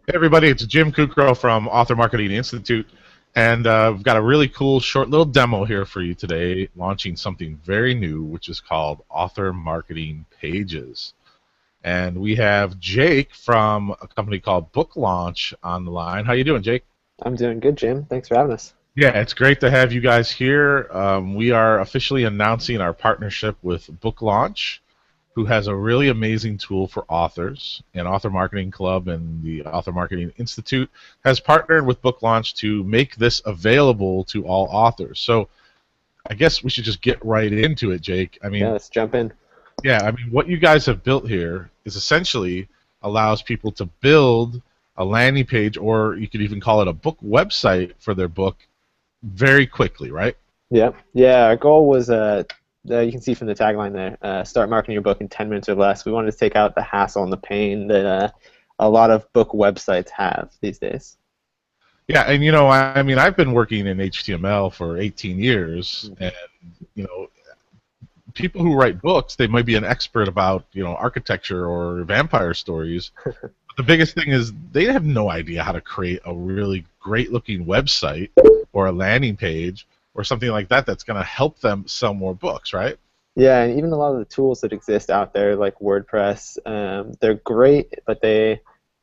Hey everybody, it's Jim Kukro from Author Marketing Institute, and we've got a really cool short little demo here for you today, launching something very new, which is called Author Marketing Pages. And we have Jake from a company called Book Launch on the line. How you doing, Jake? I'm doing good, Jim. Thanks for having us. Yeah, it's great to have you guys here. We are officially announcing our partnership with Book Launch, who has a really amazing tool for authors. And Author Marketing Club and the Author Marketing Institute has partnered with Book Launch to make this available to all authors. So I guess we should just get right into it, Jake. Yeah, let's jump in. What you guys have built here is essentially allows people to build a landing page, or you could even call it a book website for their book very quickly, right? Yeah. Our goal was, you can see from the tagline there, start marketing your book in 10 minutes or less. We wanted to take out the hassle and the pain that a lot of book websites have these days. Yeah, and I've been working in HTML for 18 years, and you know, people who write books, they might be an expert about, architecture or vampire stories. But the biggest thing is they have no idea how to create a really great-looking website or a landing page or something like that that's going to help them sell more books, right? Yeah, and even a lot of the tools that exist out there, like WordPress, they're great, but they're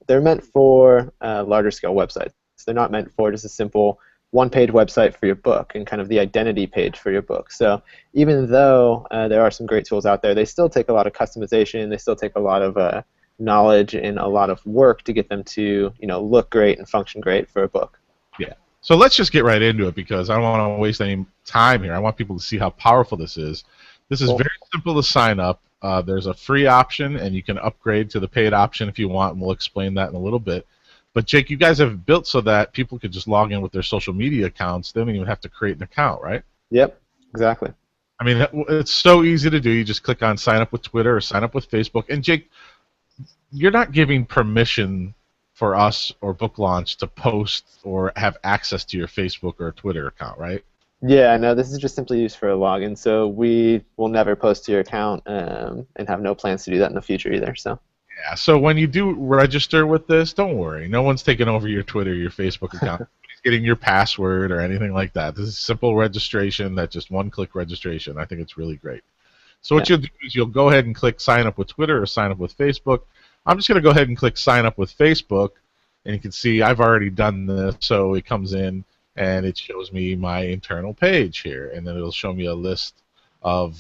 meant for larger scale websites. They're not meant for just a simple one-page website for your book and kind of the identity page for your book. So even though there are some great tools out there, they still take a lot of customization. They still take a lot of knowledge and a lot of work to get them to look great and function great for a book. Yeah. So let's just get right into it because I don't want to waste any time here. I want people to see how powerful this is. This is Cool. very simple to sign up. There's a free option, and you can upgrade to the paid option if you want, and we'll explain that in a little bit. But Jake, you guys have built so that people could just log in with their social media accounts. They don't even have to create an account, right? Yep, exactly. I mean, it's so easy to do. You just click on sign up with Twitter or sign up with Facebook. And Jake, you're not giving permission for us or Book Launch to post or have access to your Facebook or Twitter account, right? Yeah, no, this is just simply used for a login, so we will never post to your account and have no plans to do that in the future either. So. Yeah, so when you do register with this, don't worry. No one's taking over your Twitter or your Facebook account. Nobody's getting your password or anything like that. This is simple registration, that's just one-click registration. I think it's really great. So what Yeah. you'll do is you'll go ahead and click sign up with Twitter or sign up with Facebook. I'm just going to go ahead and click sign up with Facebook, and you can see I've already done this. So it comes in and it shows me my internal page here, and then it'll show me a list of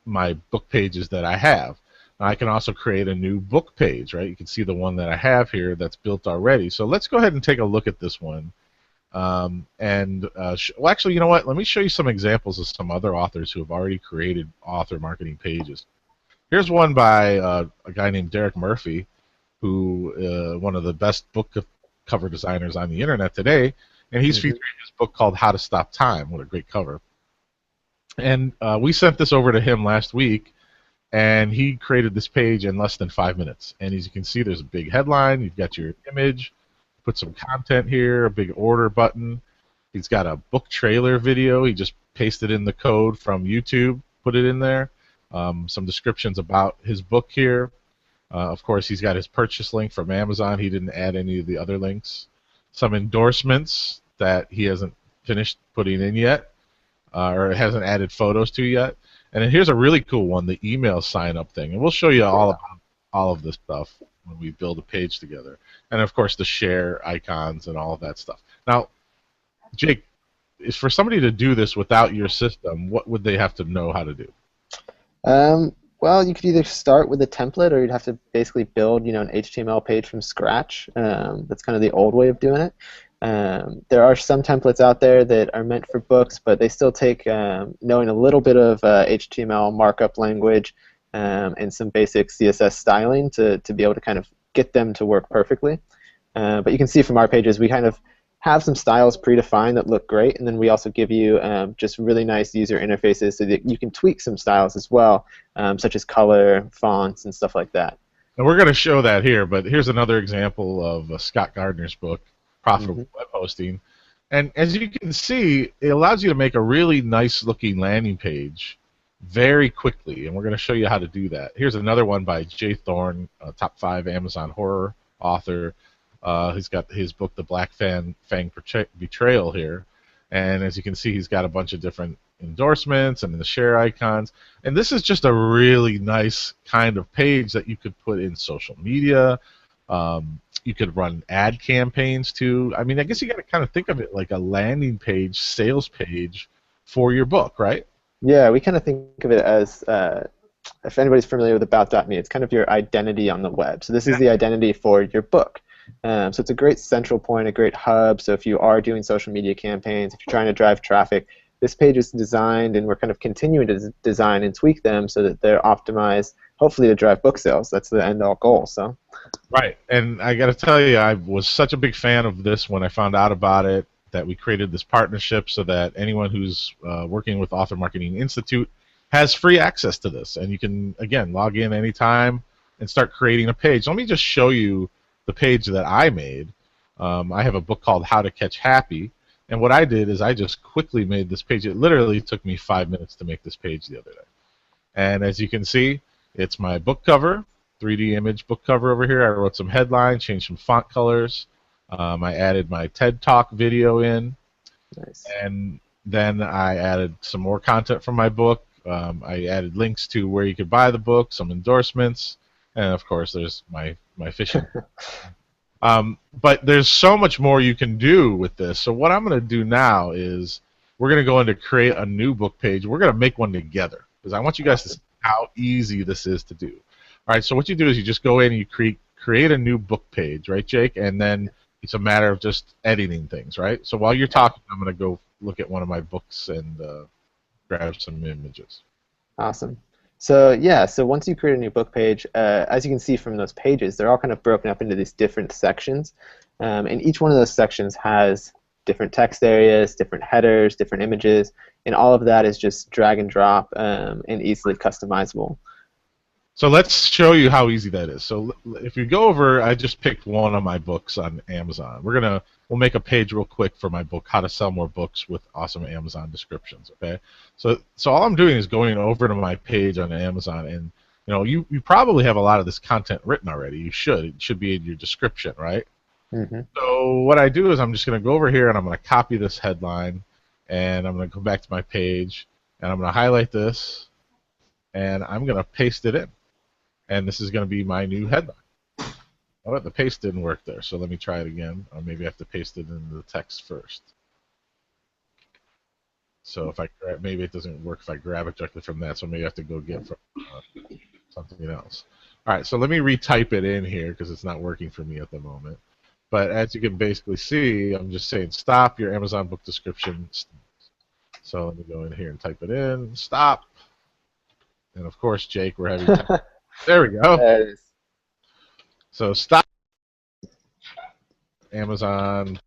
my book pages that I have. I can also create a new book page, right? You can see the one that I have here that's built already. So let's go ahead and take a look at this one. Well, actually, you know what? Let me show you some examples of some other authors who have already created author marketing pages. Here's one by a guy named Derek Murphy, who one of the best book cover designers on the internet today, and he's hmm featuring his book called How to Stop Time. What a great cover. And we sent this over to him last week, and he created this page in less than 5 minutes. And as you can see, there's a big headline. You've got your image, put some content here, a big order button. He's got a book trailer video. He just pasted in the code from YouTube, put it in there. Some descriptions about his book here. Of course, he's got his purchase link from Amazon. He didn't add any of the other links. Some endorsements that he hasn't finished putting in yet, or hasn't added photos to yet. And then here's a really cool one, the email sign-up thing. And we'll show you all about all of this stuff when we build a page together. And, of course, the share icons and all of that stuff. Now, Jake, is for somebody to do this without your system, what would they have to know how to do? Well, you could either start with a template, or you'd have to basically build, an HTML page from scratch. That's kind of the old way of doing it. There are some templates out there that are meant for books, but they still take knowing a little bit of HTML markup language and some basic CSS styling to be able to kind of get them to work perfectly. But you can see from our pages, we kind of have some styles predefined that look great, and then we also give you just really nice user interfaces so that you can tweak some styles as well, such as color, fonts, and stuff like that. And we're going to show that here, but here's another example of Scott Gardner's book, hmm Profitable Web Hosting. And as you can see, it allows you to make a really nice looking landing page very quickly, and we're going to show you how to do that. Here's another one by Jay Thorne, a top 5 Amazon horror author. He's got his book, The Black Fang Betrayal here, and as you can see, he's got a bunch of different endorsements and the share icons. And this is just a really nice kind of page that you could put in social media. You could run ad campaigns too. I mean, I guess you got to kind of think of it like a landing page, sales page for your book, right? Yeah, we kind of think of it as if anybody's familiar with about.me, it's kind of your identity on the web. So this is the identity for your book. So it's a great central point, a great hub. So if you are doing social media campaigns, if you're trying to drive traffic, this page is designed, and we're kind of continuing to design and tweak them so that they're optimized, hopefully to drive book sales. That's the end all goal. So. Right, and I got to tell you, I was such a big fan of this when I found out about it, that we created this partnership so that anyone who's working with Author Marketing Institute has free access to this. And you can, again, log in anytime and start creating a page. Let me just show you the page that I made. I have a book called How to Catch Happy. And what I did is I just quickly made this page. It literally took me 5 minutes to make this page the other day. And as you can see, it's my book cover, 3D image book cover over here. I wrote some headlines, changed some font colors. I added my TED Talk video in. Nice. And then I added some more content from my book. I added links to where you could buy the book, some endorsements, and of course there's my fishing. But there's so much more you can do with this. So what I'm going to do now is we're going to go into create a new book page. We're going to make one together because I want you guys to see how easy this is to do. All right, so what you do is you just go in and you create a new book page, right, Jake? And then it's a matter of just editing things, right? So while you're talking, I'm going to go look at one of my books and grab some images. Awesome. So yeah, so once you create a new book page, as you can see from those pages, they're all kind of broken up into these different sections. And each one of those sections has different text areas, different headers, different images, and all of that is just drag and drop and easily customizable. So let's show you how easy that is. So if you go over, I just picked one of my books on Amazon. We'll make a page real quick for my book, How to Sell More Books with Awesome Amazon Descriptions. Okay. So all I'm doing is going over to my page on Amazon, and you probably have a lot of this content written already. You should. It should be in your description, right? Mm-hmm. So what I do is I'm just going to go over here and I'm going to copy this headline, and I'm going to go back to my page, and I'm going to highlight this, and I'm going to paste it in. And this is going to be my new headline. Oh, the paste didn't work there, so let me try it again. Or maybe I have to paste it into the text first. So if maybe it doesn't work if I grab it directly from that, so maybe I have to go get from something else. All right, so let me retype it in here because it's not working for me at the moment. But as you can basically see, I'm just saying stop your Amazon book description. So let me go in here and type it in. Stop. And of course, Jake, we're having time. There we go. There it is. So stop Amazon.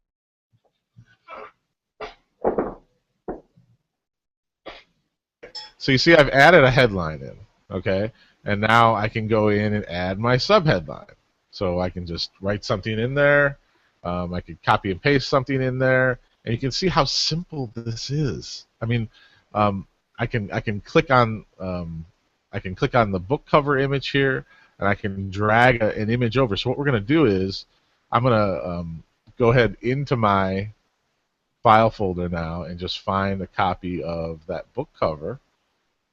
So you see I've added a headline in, okay? And now I can go in and add my subheadline. So I can just write something in there. I can copy and paste something in there. And you can see how simple this is. I mean, I can click on the book cover image here, and I can drag an image over. So what we're going to do is I'm going to go ahead into my file folder now and just find a copy of that book cover.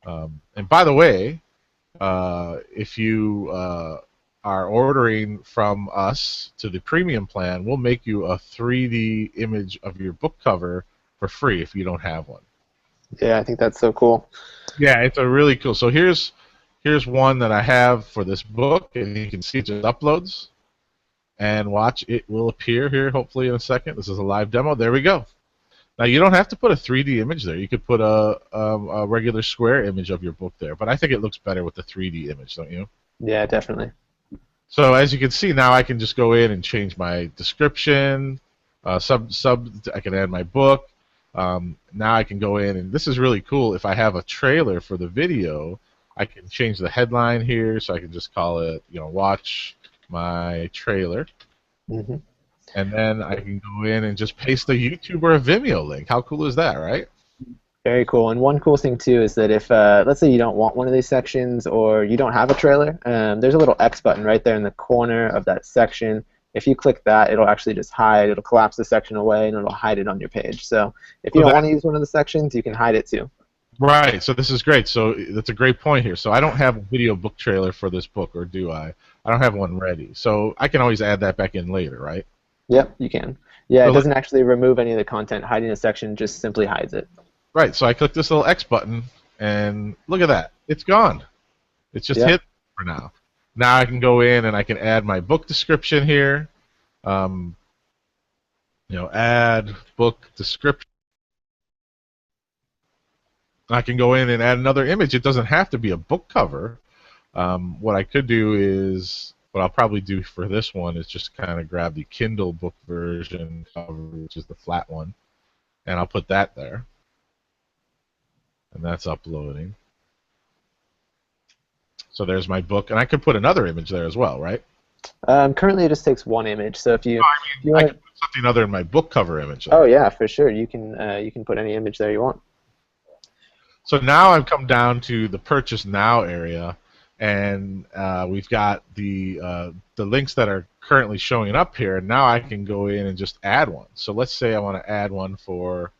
And by the way, if you are ordering from us to the premium plan, we'll make you a 3D image of your book cover for free if you don't have one. Yeah, I think that's so cool. Yeah, it's a really cool. So here's one that I have for this book, and you can see it just uploads. And watch, it will appear here hopefully in a second. This is a live demo. There we go. Now you don't have to put a 3D image there. You could put a regular square image of your book there, but I think it looks better with the 3D image, don't you? Yeah, definitely. So as you can see now, I can just go in and change my description. I can add my book. Now I can go in, and this is really cool. If I have a trailer for the video, I can change the headline here, so I can just call it, watch my trailer. Mm-hmm. And then I can go in and just paste a YouTube or a Vimeo link. How cool is that, right? Very cool. And one cool thing too is that if, let's say you don't want one of these sections or you don't have a trailer, there's a little X button right there in the corner of that section. if you click that, it'll actually just hide. It'll collapse the section away, and it'll hide it on your page. So if you So don't that want to use one of the sections, you can hide it too. right. So this is great. So that's a great point here. So I don't have a video book trailer for this book, or do I? I don't have one ready. So I can always add that back in later, right? Yep, you can. Yeah, So it doesn't actually remove any of the content. Hiding a section just simply hides it. right. So I click this little X button, and look at that. It's gone. It's just Yep. hidden for now. Now I can go in and I can add my book description here. Um, add book description. I can go in and add another image. It doesn't have to be a book cover. What I could do is, what I'll probably do for this one is just kind of grab the Kindle book version cover, which is the flat one, and I'll put that there. And that's uploading. So there's my book, and I could put another image there as well, right? Currently, it just takes one image. So if you, No, if you I want, could put something other than my book cover image oh there. yeah, for sure, you can put any image there you want. So now I've come down to the purchase now area, and we've got the links that are currently showing up here. And now I can go in and just add one. So let's say I want to add one for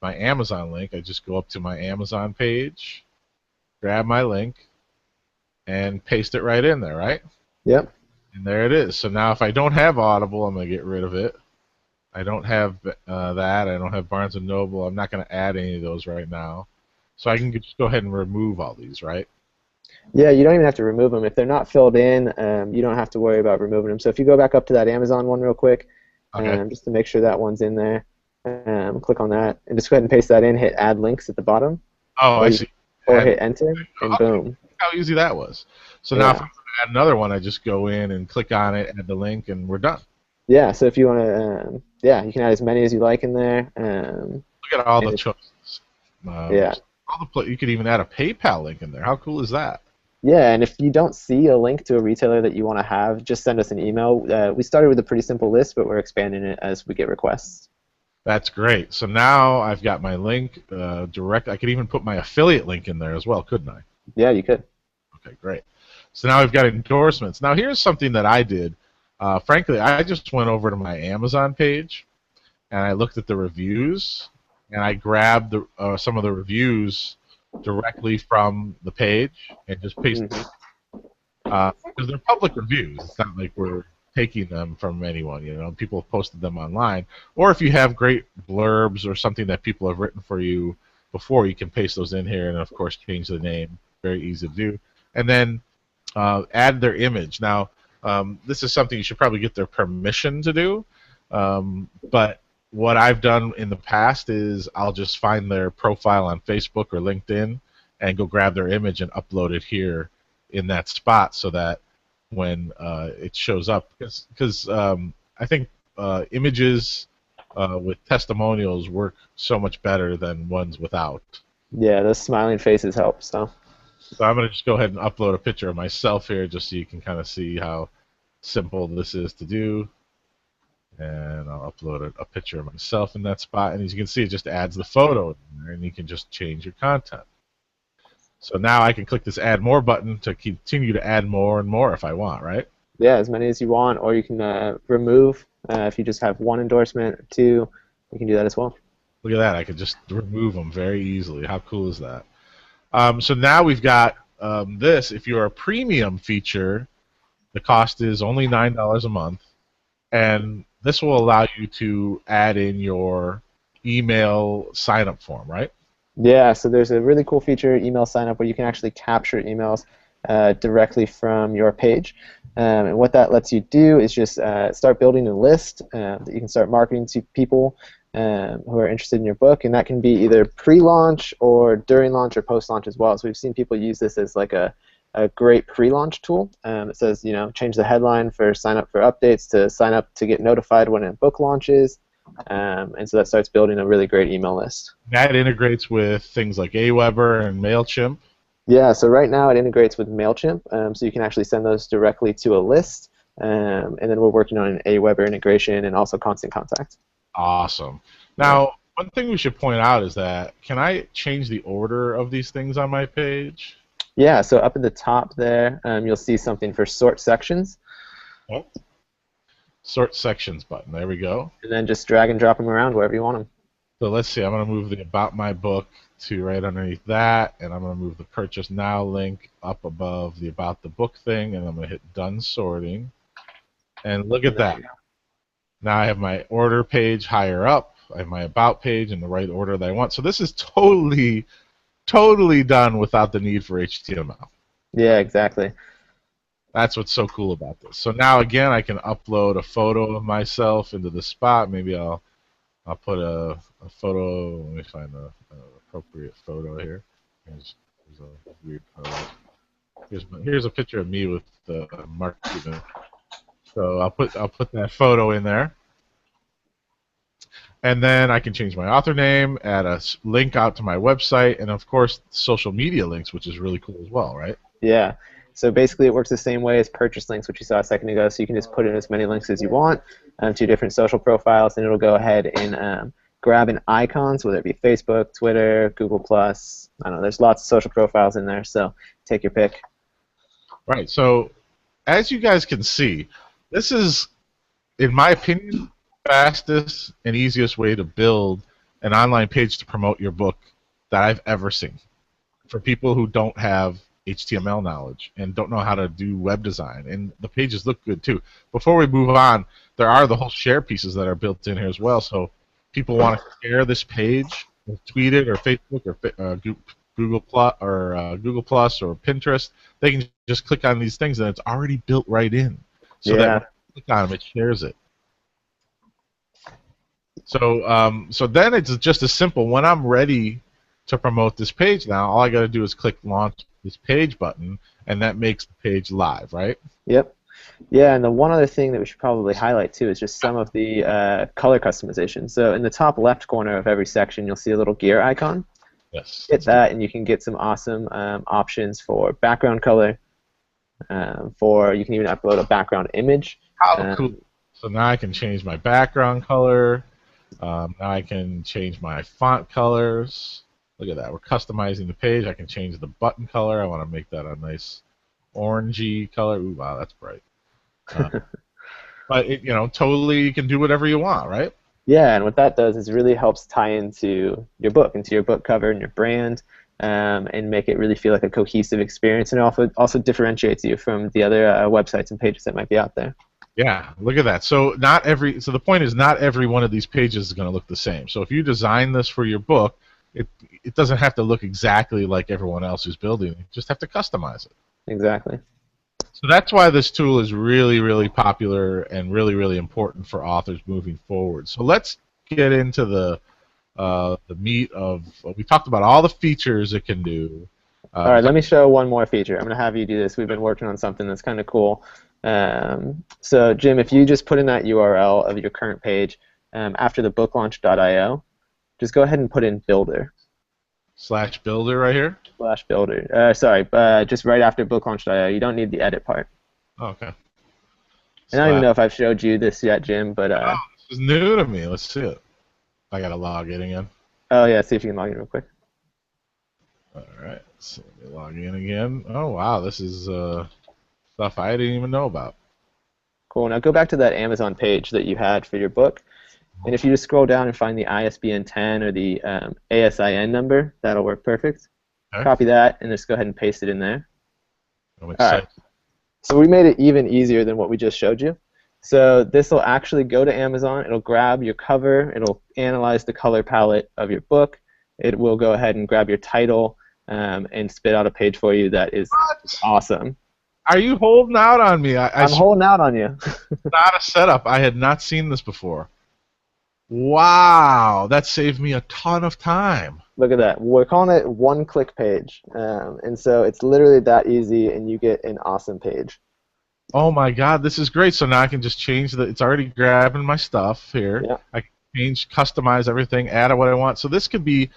my Amazon link. I just go up to my Amazon page, grab my link, and paste it right in there, right? Yep. And there it is. So now if I don't have Audible, I'm going to get rid of it. I don't have that. I don't have Barnes & Noble. I'm not going to add any of those right now. So I can just go ahead and remove all these, right? Yeah, you don't even have to remove them. If they're not filled in, you don't have to worry about removing them. So if you go back up to that Amazon one real quick, Okay. just to make sure that one's in there, click on that, and just go ahead and paste that in, hit Add Links at the bottom, Oh, I or, see. or Add, hit Enter, and okay. boom. How easy that was. So now if I Yeah. want to add another one, I just go in and click on it, add the link, and we're done. Yeah, so if you want to, yeah, you can add as many as you like in there. Look at all And the if, choices. yeah. You could even add a PayPal link in there. How cool is that? Yeah, and if you don't see a link to a retailer that you want to have, just send us an email. We started with a pretty simple list, but we're expanding it as we get requests. That's great. So now I've got my link direct. I could even put my affiliate link in there as well, couldn't I? Yeah, you could. Okay, great. So now we've got endorsements. Now here's something that I did. Frankly, I just went over to my Amazon page and I looked at the reviews and I grabbed some of the reviews directly from the page and just pasted Hmm. because they're public reviews. It's not like we're taking them from anyone. People have posted them online. Or if you have great blurbs or something that people have written for you before, you can paste those in here and of course change the name. Very easy to do. And then add their image. Now, this is something you should probably get their permission to do. But what I've done in the past is I'll just find their profile on Facebook or LinkedIn and go grab their image and upload it here in that spot so that when it shows up, because I think images with testimonials work so much better than ones without. Yeah, those smiling faces help. So. So I'm going to just go ahead and upload a picture of myself here just so you can kind of see how simple this is to do. And I'll upload a picture of myself in that spot. And as you can see, it just adds the photo in there, and you can just change your content. So now I can click this Add More button to continue to add more and more if I want, right? Yeah, as many as you want, or you can remove if you just have one endorsement or two. You can do that as well. Look at that. I could just remove them very easily. How cool is that? So now we've got this. If you're a premium feature, the cost is only $9 a month. And this will allow you to add in your email sign-up form, right? Yeah, so there's a really cool feature, email sign up, where you can actually capture emails directly from your page. And what that lets you do is just start building a list that you can start marketing to people who are interested in your book, and that can be either pre-launch or during launch or post-launch as well. So we've seen people use this as like a great pre-launch tool. It says, change the headline for sign up for updates to sign up to get notified when a book launches. And so that starts building a really great email list. That integrates with things like Aweber and MailChimp. Yeah, so right now it integrates with MailChimp, so you can actually send those directly to a list. And then we're working on an Aweber integration and also Constant Contact. Awesome. Now, one thing we should point out is that, can I change the order of these things on my page? Yeah, so up at the top there, you'll see something for sort sections. Oh. Sort sections button. There we go. And then just drag and drop them around wherever you want them. So let's see. I'm going to move the About My Book to right underneath that, and I'm going to move the Purchase Now link up above the About the Book thing, and I'm going to hit Done Sorting. And look at that. Now I have my order page higher up. I have my About page in the right order that I want. So this is totally done without the need for HTML. Yeah, exactly. That's what's so cool about this. So now again, I can upload a photo of myself into the spot. Maybe I'll put a photo. Let me find an appropriate photo here. Here's a weird photo. Here's a picture of me with Mark Cuban. So I'll put that photo in there. And then I can change my author name, add a link out to my website, and of course social media links, which is really cool as well, right? Yeah. So basically it works the same way as purchase links, which you saw a second ago. So you can just put in as many links as you want to different social profiles, and it'll go ahead and grab an icon, so whether it be Facebook, Twitter, Google+. I don't know. There's lots of social profiles in there, so take your pick. Right. So as you guys can see, this is, in my opinion, fastest and easiest way to build an online page to promote your book that I've ever seen for people who don't have HTML knowledge and don't know how to do web design. And the pages look good too. Before we move on, there are the whole share pieces that are built in here as well. So people want to share this page, tweet it, or Facebook, or Google Plus or Pinterest. They can just click on these things and it's already built right in. So that when you click on them, it shares it. So then it's just as simple. When I'm ready to promote this page now, all I got to do is click Launch This Page button, and that makes the page live, right? Yep. Yeah, and the one other thing that we should probably highlight too is just some of the color customization. So in the top left corner of every section, you'll see a little gear icon. Yes. Hit that, and you can get some awesome options for background color. You can even upload a background image. How cool! So now I can change my background color. Now I can change my font colors. Look at that. We're customizing the page. I can change the button color. I want to make that a nice orangey color. Ooh, wow, that's bright. But totally, you can do whatever you want, right? Yeah, and what that does is really helps tie into your book cover and your brand, and make it really feel like a cohesive experience, and also differentiates you from the other websites and pages that might be out there. Yeah, look at that. So the point is not every one of these pages is going to look the same. So if you design this for your book, it doesn't have to look exactly like everyone else who's building it. You just have to customize it. Exactly. So that's why this tool is really, really popular and really, really important for authors moving forward. So let's get into the meat of. We talked about all the features it can do. All right, let me show one more feature. I'm going to have you do this. We've been working on something that's kind of cool. So Jim, if you just put in that URL of your current page after the booklaunch.io, just go ahead and put in builder. /builder right here? /builder. Sorry, just right after booklaunch.io. You don't need the edit part. Oh, okay. I don't even know if I've showed you this yet, Jim, but... this is new to me. Let's see it. I got to log in again. Oh, yeah, see if you can log in real quick. All right, so let me log in again. Oh, wow, this is stuff I didn't even know about. Cool. Now go back to that Amazon page that you had for your book. And if you just scroll down and find the ISBN 10 or the ASIN number, that'll work perfect. Okay. Copy that and just go ahead and paste it in there. All right. So we made it even easier than what we just showed you. So this will actually go to Amazon. It'll grab your cover. It'll analyze the color palette of your book. It will go ahead and grab your title and spit out a page for you that is awesome. Are you holding out on me? I'm holding out on you. Not a setup. I had not seen this before. Wow, that saved me a ton of time. Look at that. We're calling it one-click page. And so it's literally that easy, and you get an awesome page. Oh, my God, this is great. So now I can just change it's already grabbing my stuff here. Yeah. I can customize everything, add what I want. So this could be,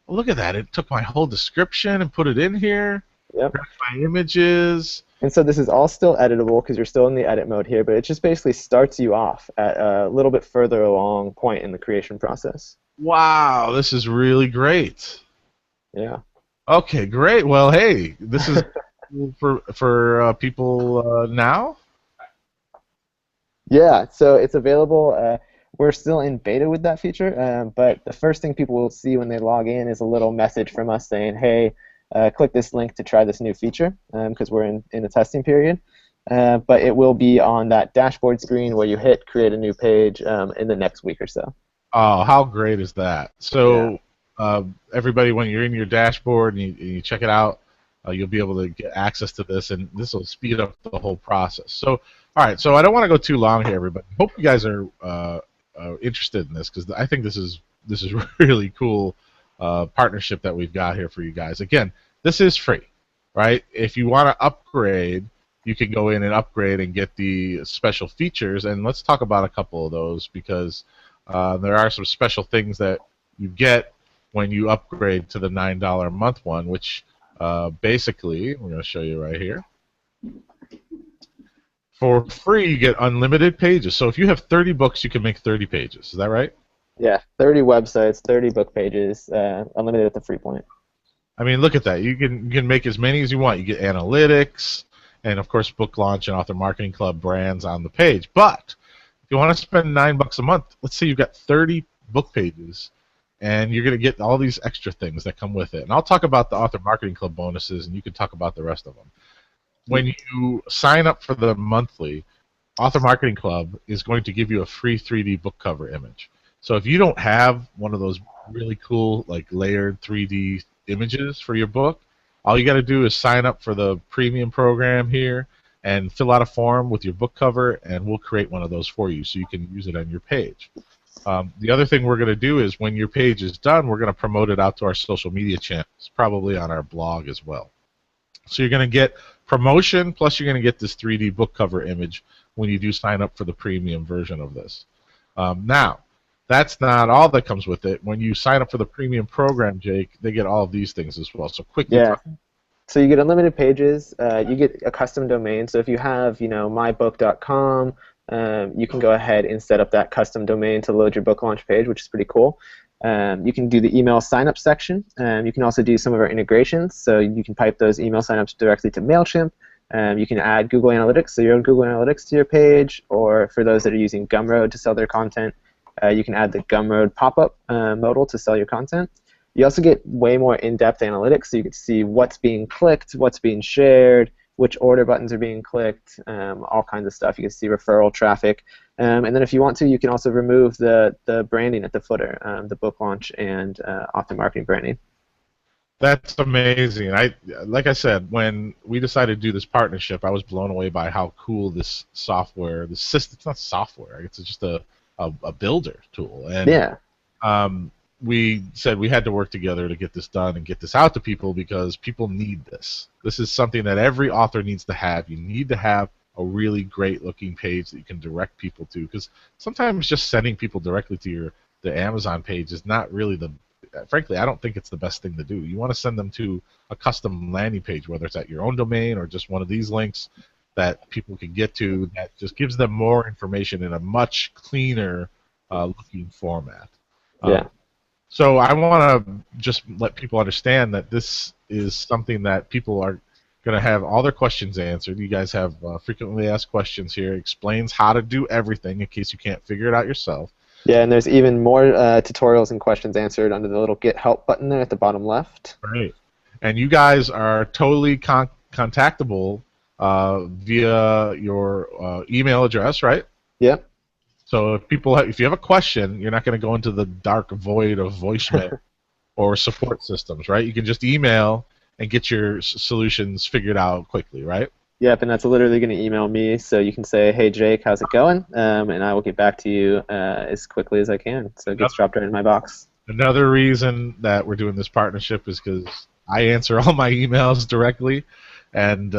look at that. It took my whole description and put it in here. Yep. Grab my images. And so this is all still editable because you're still in the edit mode here, but it just basically starts you off at a little bit further along point in the creation process. Wow, this is really great. Yeah. Okay, great. Well, hey, this is for people now? Yeah, so it's available. We're still in beta with that feature, but the first thing people will see when they log in is a little message from us saying, "Hey, click this link to try this new feature," because we're in a testing period. But it will be on that dashboard screen where you hit create a new page in the next week or so. Oh, how great is that? Yeah. So, everybody, when you're in your dashboard and you check it out, you'll be able to get access to this, and this will speed up the whole process. So, all right. So, I don't want to go too long here, everybody. Hope you guys are interested in this because I think this is really cool partnership that we've got here for you guys. Again, this is free, right? If you want to upgrade, you can go in and upgrade and get the special features. And let's talk about a couple of those because there are some special things that you get when you upgrade to the $9 a month one, which basically, we're going to show you right here. For free, you get unlimited pages. So if you have 30 books, you can make 30 pages. Is that right? Yeah, 30 websites, 30 book pages, unlimited at the free point. I mean, look at that. You can make as many as you want. You get analytics, and of course, book launch and author marketing club brands on the page. But if you want to spend $9 a month, let's say you've got 30 book pages, and you're going to get all these extra things that come with it. And I'll talk about the author marketing club bonuses, and you can talk about the rest of them. When you sign up for the monthly, Author Marketing Club is going to give you a free 3D book cover image. So if you don't have one of those really cool, like layered 3D images for your book, all you got to do is sign up for the premium program here and fill out a form with your book cover, and we'll create one of those for you so you can use it on your page. The other thing we're going to do is when your page is done, we're going to promote it out to our social media channels, probably on our blog as well. So you're going to get promotion, plus you're going to get this 3D book cover image when you do sign up for the premium version of this. Now, that's not all that comes with it. When you sign up for the premium program, Jake, they get all of these things as well. So quickly Yeah. talk. So you get unlimited pages. You get a custom domain. So if you have, mybook.com, you can go ahead and set up that custom domain to load your book launch page, which is pretty cool. You can do the email sign-up section. You can also do some of our integrations. So you can pipe those email sign-ups directly to MailChimp. You can add Google Analytics, so your own Google Analytics to your page, or for those that are using Gumroad to sell their content, you can add the Gumroad pop-up modal to sell your content. You also get way more in-depth analytics, so you can see what's being clicked, what's being shared, which order buttons are being clicked, all kinds of stuff. You can see referral traffic. And then if you want to, you can also remove the branding at the footer, the book launch and author marketing branding. That's amazing. Like I said, when we decided to do this partnership, I was blown away by how cool this software, this system, it's not software, it's just a builder tool. And Yeah. we said we had to work together to get this done and get this out to people because people need this. This is something that every author needs to have. You need to have a really great looking page that you can direct people to, because sometimes just sending people directly to the Amazon page is not really frankly, I don't think it's the best thing to do. You want to send them to a custom landing page, whether it's at your own domain or just one of these links that people can get to that just gives them more information in a much cleaner looking format. Yeah. So I want to just let people understand that this is something that people are going to have all their questions answered. You guys have frequently asked questions here. It explains how to do everything in case you can't figure it out yourself. Yeah, and there's even more tutorials and questions answered under the little Get Help button there at the bottom left. Right. And you guys are totally contactable via your email address, right? Yep. So if you have a question, you're not going to go into the dark void of voicemail or support systems, right? You can just email and get your solutions figured out quickly, right? Yep, and that's literally going to email me, so you can say, "Hey Jake, how's it going?" And I will get back to you as quickly as I can. So it gets dropped right in my box. Another reason that we're doing this partnership is because I answer all my emails directly, and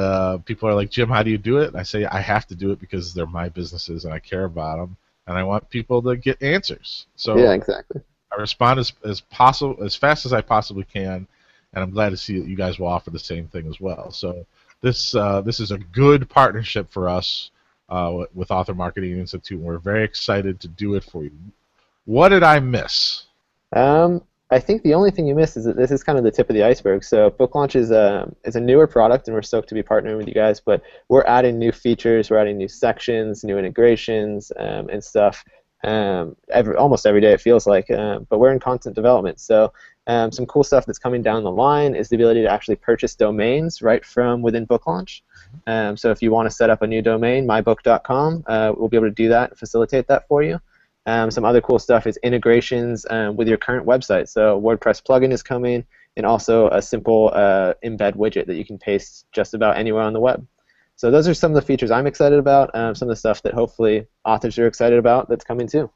people are like, "Jim, how do you do it?" And I say, "I have to do it because they're my businesses and I care about them, and I want people to get answers." So yeah, exactly. I respond as possible, as fast as I possibly can, and I'm glad to see that you guys will offer the same thing as well. So this is a good partnership for us with Author Marketing Institute, and we're very excited to do it for you. What did I miss? I think the only thing you missed is that this is kind of the tip of the iceberg. So Book Launch is a newer product, and we're stoked to be partnering with you guys. But we're adding new features, we're adding new sections, new integrations, and stuff. Almost every day it feels like. But we're in constant development. So some cool stuff that's coming down the line is the ability to actually purchase domains right from within Book Launch. So if you want to set up a new domain, mybook.com, we'll be able to do that and facilitate that for you. Some other cool stuff is integrations with your current website. So WordPress plugin is coming, and also a simple embed widget that you can paste just about anywhere on the web. So those are some of the features I'm excited about, some of the stuff that hopefully authors are excited about that's coming too.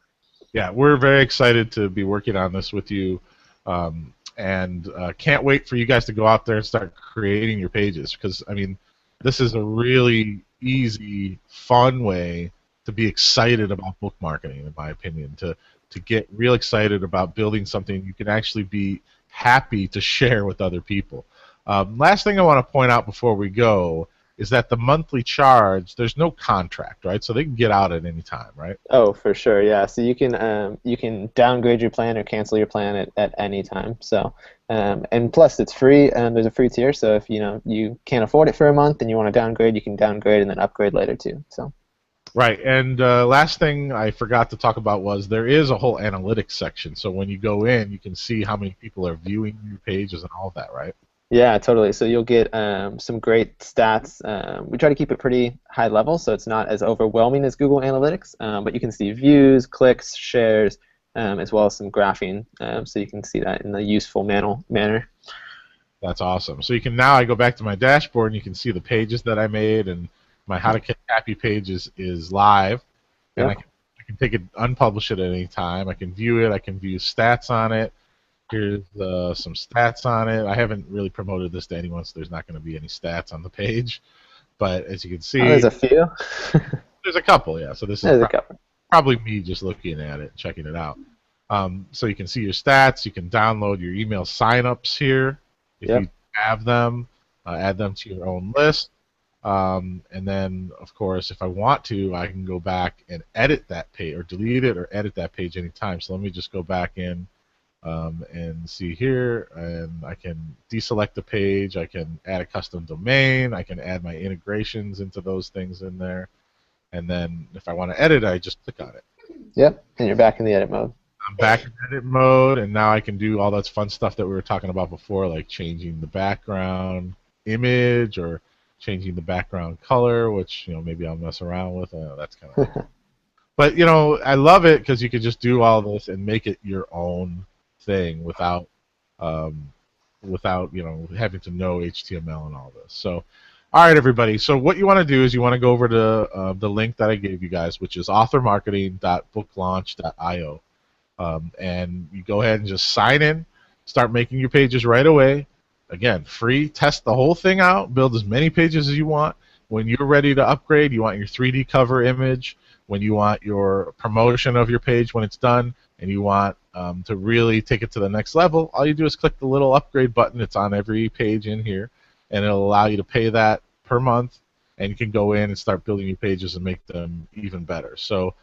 Yeah, we're very excited to be working on this with you, and can't wait for you guys to go out there and start creating your pages, because, I mean, this is a really easy, fun way to be excited about book marketing, in my opinion, to get real excited about building something you can actually be happy to share with other people. Last thing I want to point out before we go is that the monthly charge, there's no contract, right? So they can get out at any time, right? Oh, for sure, yeah. So you can downgrade your plan or cancel your plan at any time. So and plus it's free, and there's a free tier. So if you can't afford it for a month and you want to downgrade, you can downgrade and then upgrade later too. So. Right, and last thing I forgot to talk about was there is a whole analytics section. So when you go in, you can see how many people are viewing your pages and all of that, right? Yeah, totally. So you'll get some great stats. We try to keep it pretty high level, so it's not as overwhelming as Google Analytics, but you can see views, clicks, shares, as well as some graphing, so you can see that in a useful manner. That's awesome. So you can now, I go back to my dashboard and you can see the pages that I made, and my How to Get Happy page is live, and Yep. I can take it, unpublish it at any time. I can view it. I can view stats on it. Here's some stats on it. I haven't really promoted this to anyone, so there's not going to be any stats on the page. But as you can Oh, there's see, a few. there's a couple, yeah. So this is There's a couple. probably me just looking at it, checking it out. So you can see your stats. You can download your email signups here if Yep. you have them. Add them to your own list. And then, of course, if I want to, I can go back and edit that page, or delete it, or edit that page anytime. So let me just go back in and see here, and I can deselect the page. I can add a custom domain. I can add my integrations into those things in there. And then if I want to edit, I just click on it. Yep. And you're back in the edit mode. I'm back in edit mode, and now I can do all that fun stuff that we were talking about before, like changing the background image or changing the background color, which maybe I'll mess around with. That's kind of. But I love it because you can just do all this and make it your own thing without having to know HTML and all this. So, all right, everybody. So what you want to do is you want to go over to the link that I gave you guys, which is authormarketing.booklaunch.io. And you go ahead and just sign in, start making your pages right away. Again, free. Test the whole thing out. Build as many pages as you want. When you're ready to upgrade, you want your 3D cover image. When you want your promotion of your page when it's done, and you want to really take it to the next level, all you do is click the little upgrade button. It's on every page in here, and it'll allow you to pay that per month, and you can go in and start building your pages and make them even better. So,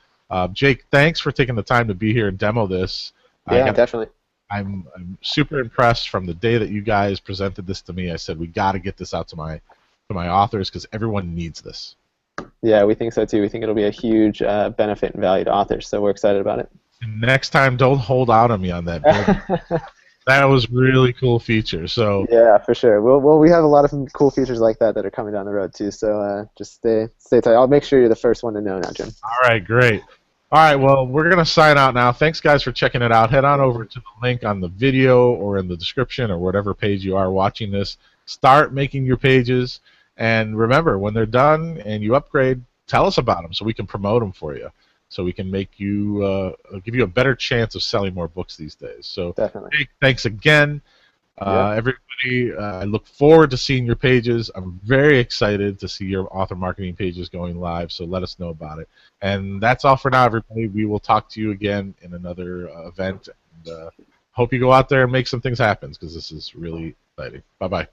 Jake, thanks for taking the time to be here and demo this. Yeah, definitely. I'm super impressed from the day that you guys presented this to me. I said we got to get this out to my authors because everyone needs this. Yeah, we think so too. We think it'll be a huge benefit and value to authors, so we're excited about it. And next time, don't hold out on me on that. That was really cool feature. So yeah, for sure. Well, we have a lot of cool features like that are coming down the road too. So just stay tight. I'll make sure you're the first one to know now, Jim. All right, great. All right, well, we're going to sign out now. Thanks, guys, for checking it out. Head on over to the link on the video or in the description or whatever page you are watching this. Start making your pages. And remember, when they're done and you upgrade, tell us about them so we can promote them for you, so we can make you give you a better chance of selling more books these days. So definitely. Hey, thanks again. Everybody, I look forward to seeing your pages. I'm very excited to see your author marketing pages going live, so let us know about it. And that's all for now, everybody. We will talk to you again in another event. And hope you go out there and make some things happen because this is really exciting. Bye-bye.